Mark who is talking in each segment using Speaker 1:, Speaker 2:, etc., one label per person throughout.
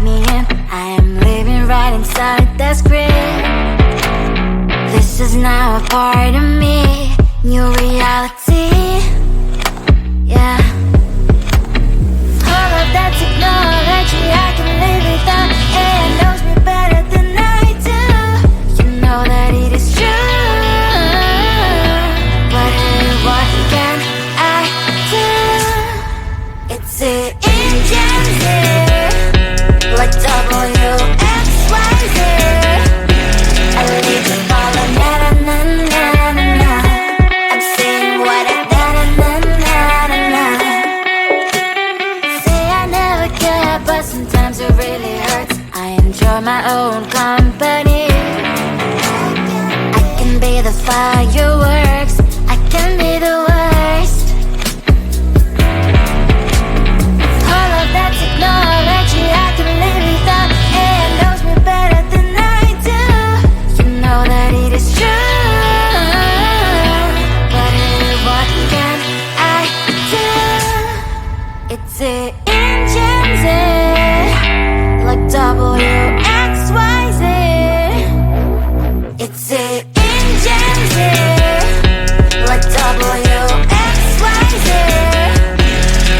Speaker 1: me in. I am living right inside the screen. This is now a part of me, new reality. Yeah. All of that technology I can live without. AI knows me better than I do. You know that it is true. But hey, what can I do? It's the engines here, like WXYZ. I need to follow na-na-na-na-na-na. I'm saying what I na-na-na-na-na. Say I never care, but sometimes it really hurts. I enjoy my own company. I can be the fireworks, I can be the worst. All of that technology I can live without. AI knows me better than I do. You know that it is true. But hey, what can I do? It's the engines, like WXYZ. It's the engines, like WXYZ.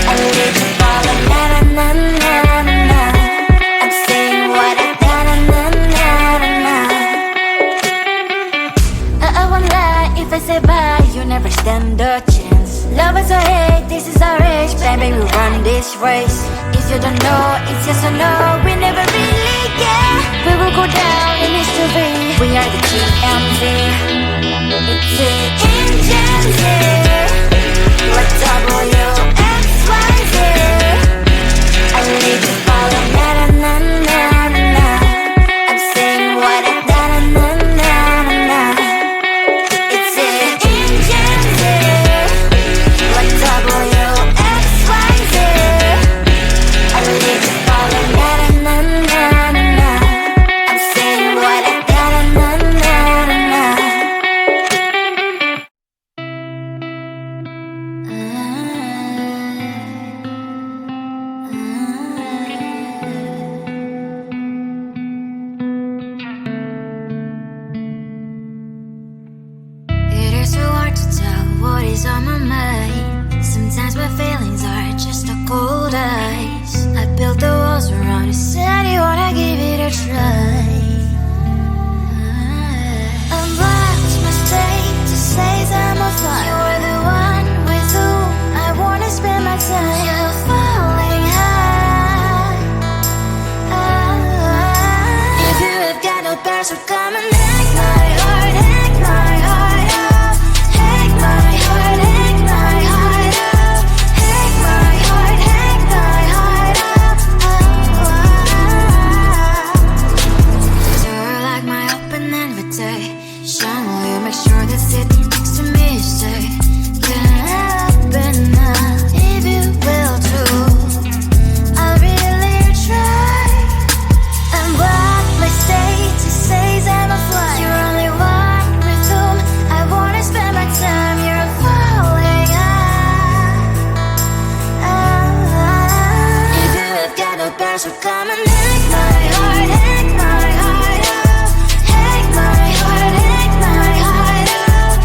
Speaker 1: I need to follow na-na-na-na-na-na. I'm saying what I na-na-na-na-na. I won't lie if I say bye, you never stand a chance. Love is or hate, this is our age. Baby, we run this race. If you don't know, it's yes or no. We never really care. We will go down in history. We are the GMZ. It's the engines here, like WXYZ. I need to follow na-na-na-na-na-na. I'm saying what I na-na-na-na-na. It's the engines here, like WXYZ. I need to follow na-na-na-na-na-na. I'm saying what I na-na-na-na-na. It is so hard to tell what is on my mind. Sometimes my feelings are just a cold ice. I built the walls around you, said you wanna give it a try. I'm lost, mistake to say I'm a fly. You're the one with whom I wanna spend my time. You're falling high. If you have got no bears, so come and hack my heart, hack my heart out. Hack my heart, hack my heart out. Hack my heart, hack my heart out. You're like my open invitation. Will you make sure that sitting next to me is safe? Can open up if you will too. I'll really try. And what my state to say I'm a fly. You're only one with whom I wanna spend my time. You're falling high. If you have got no bears, so come and hack my heart, hack my heart out. Hack my heart, hack my heart out.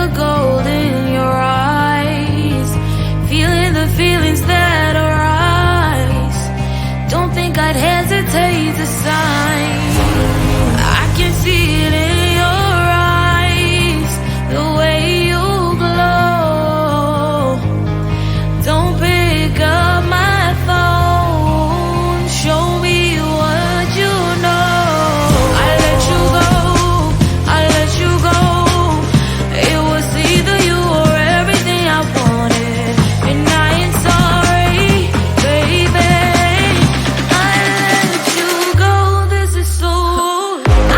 Speaker 1: the gold in your eyes, feeling the feelings that arise. Don't think I'd hesitate to sign. I can see it in your eyes, the way you glow. Don't pick up my phone, show me what you know. I let you go, I let you go. It was either you or everything I wanted, and I ain't sorry, baby. I let you go, this is so.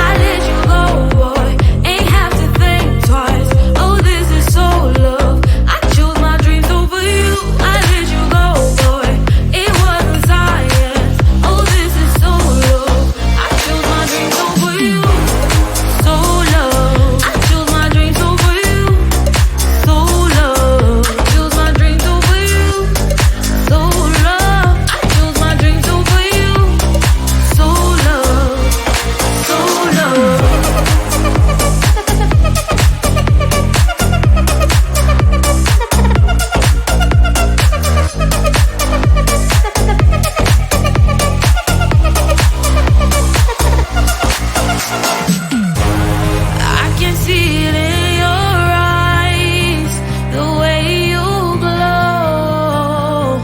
Speaker 1: I let you go, boy, ain't have to think twice. Oh, this is so love. I chose my dreams over you. I let you go, boy, it wasn't science. Oh, this is so love. I chose my dreams over you. So love. I chose my dreams over you. So love. Chose my dreams over you. So love. I chose my dreams over you. So love. So love. I can see it in your eyes, the way you glow.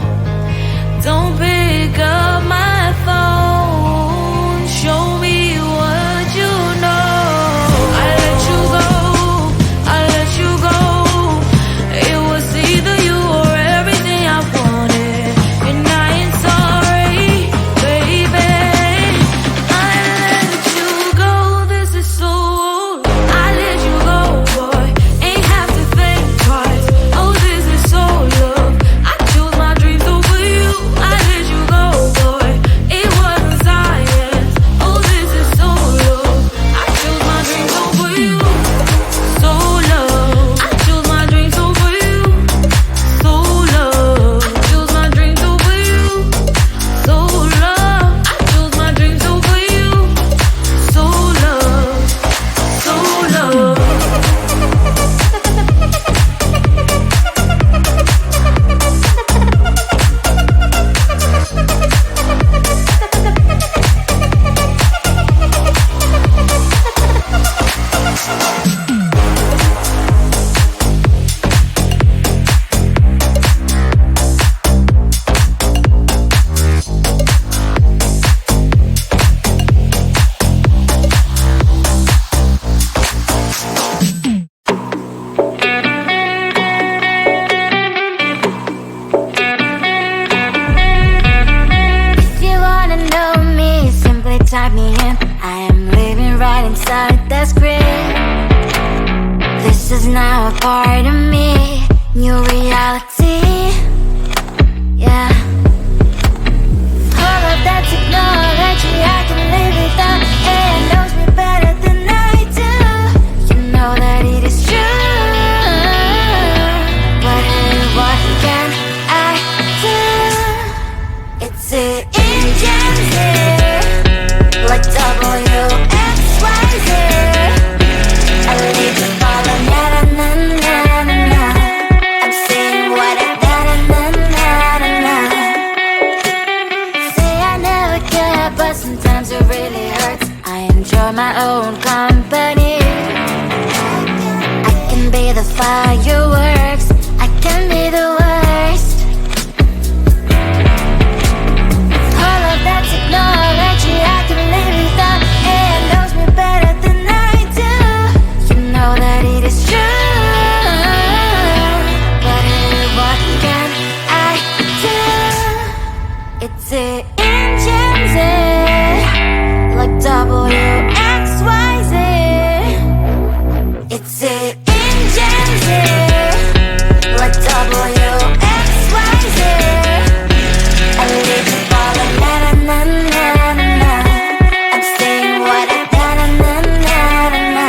Speaker 1: Don't pick up my phone, show me what you know. I let you go, I let you go. It was either you or everything I wanted, and I ain't sorry, baby. I let you go, this is so. I let you go, boy, ain't have to think twice. Oh, this is so love. I chose my dreams over you. I let you go, boy, it wasn't science. Oh, this is so love. I chose my dreams over you. So love. I chose my dreams over you. So love. Chose my dreams over you. So love. I chose my dreams over you. So love. So love. If you wanna know me, simply type me in. I am living right inside the screen. This is now a part of me, new reality. Yeah. All of that technology I can live without, and knows me better than I do. You know that it is true, but hey, what can I do? It's the engines here, like WXYZ. I need to follow, na na na na na na. I'm saying what I na na na na na na. Say I never care, but sometimes it really hurts. I enjoy my own company. I can be the fireworks, I can be the worst. All of that technology I can live without, and knows me better than I do. You know that it is true, but hey, what can I do? It's the engines, like WXYZ. It's the engines, like WXYZ. I need to follow, na na na na na na. I'm saying what I na na na na na na.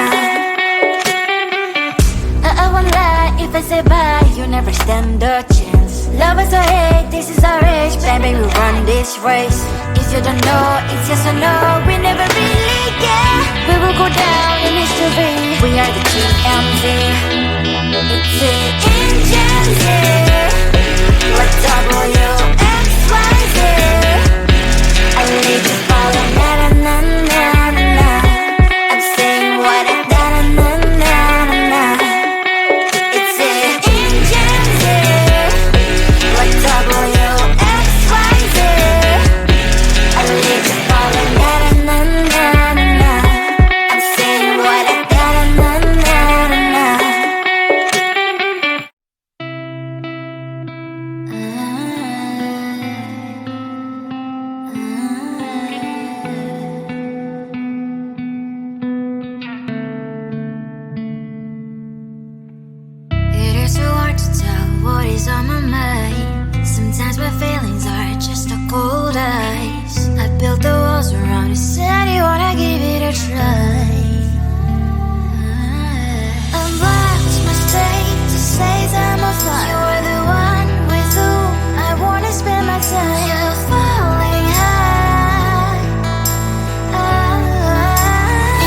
Speaker 1: I won't lie if I say bye, you never stand a chance. Love us or hate, this is our age, baby, we run this race. If you don't know, it's yes or no, we never really care. We will go down in history, we are the TMZ. what is on my mind. Sometimes my feelings are just a cold ice. I built the walls around you, said you wanna give it a try. I watched my state to say I'm a fly. You're the one with whom I wanna spend my time. You're falling high.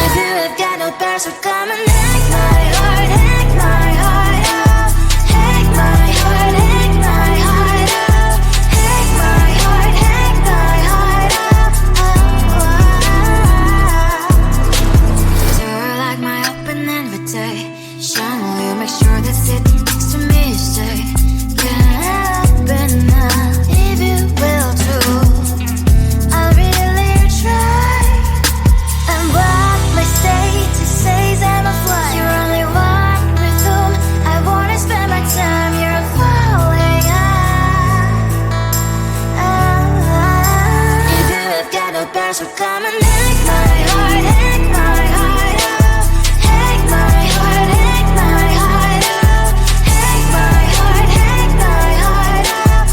Speaker 1: If you have got no bears, so come and hack my heart, hack my heart out. Hack my heart, hack my heart out. Hack my heart, hack my heart out. You're like my open invitation. Will you make sure that sitting next to me you say, can happen now, if you will too. I'll really try. And what my state to say I'm a fly. You're only one with whom I wanna spend my time. You're falling high. If you have got no bears, so come and hack my heart, hack my heart out. Hack my heart, hack my heart out. Hack my heart, hack my heart out.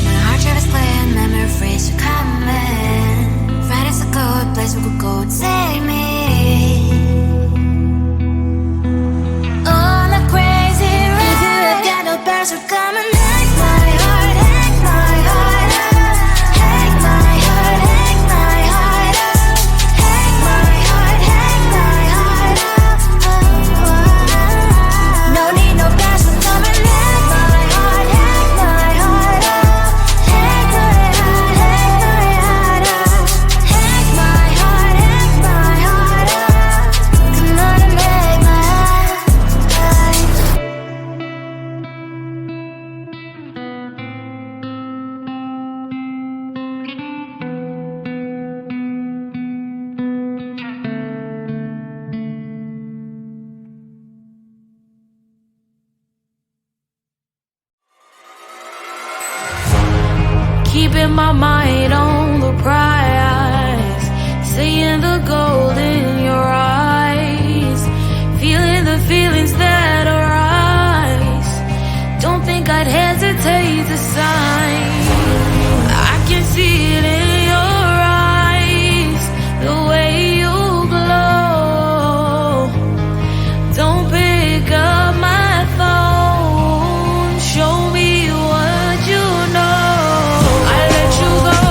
Speaker 1: My heart drive is clear and memory freeze, you're coming. Friday's a good place we could go, take me on a crazy ride. If you have got no bears, so come and hack my heart, hack my heart out. Hack my heart, hack my heart out. Hack my heart, hack my heart out. No need no bears, so come and hack my heart, hack my heart out. Hack my heart, hack my heart out. Hack my heart, hack my heart out. Come on and make my heart.
Speaker 2: Keeping my mind on the prize, seeing the gold in your eyes, feeling the feelings that arise. Don't think I'd hesitate to sign. I can see it in your eyes, the way you glow. Don't pick up my phone, show me what you know. I let you go.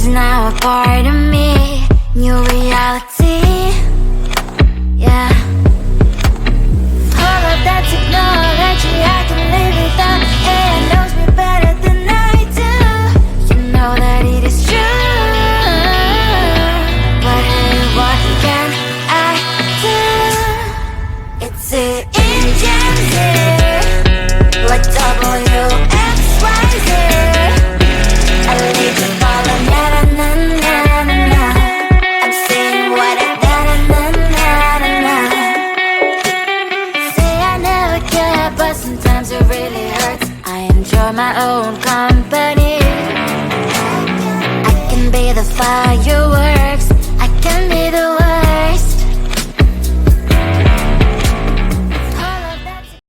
Speaker 1: is now a part of me. New reality, yeah. All of that technology I can live without. AI knows me better than I do. You know that it is true. But hey, what can I do? It's the engines here, like WXYZ. I lead to follow, na na na na na na. I'm saying what I da na na na na. Say I never care, but sometimes it really hurts. I enjoy my own company. I can be the firework.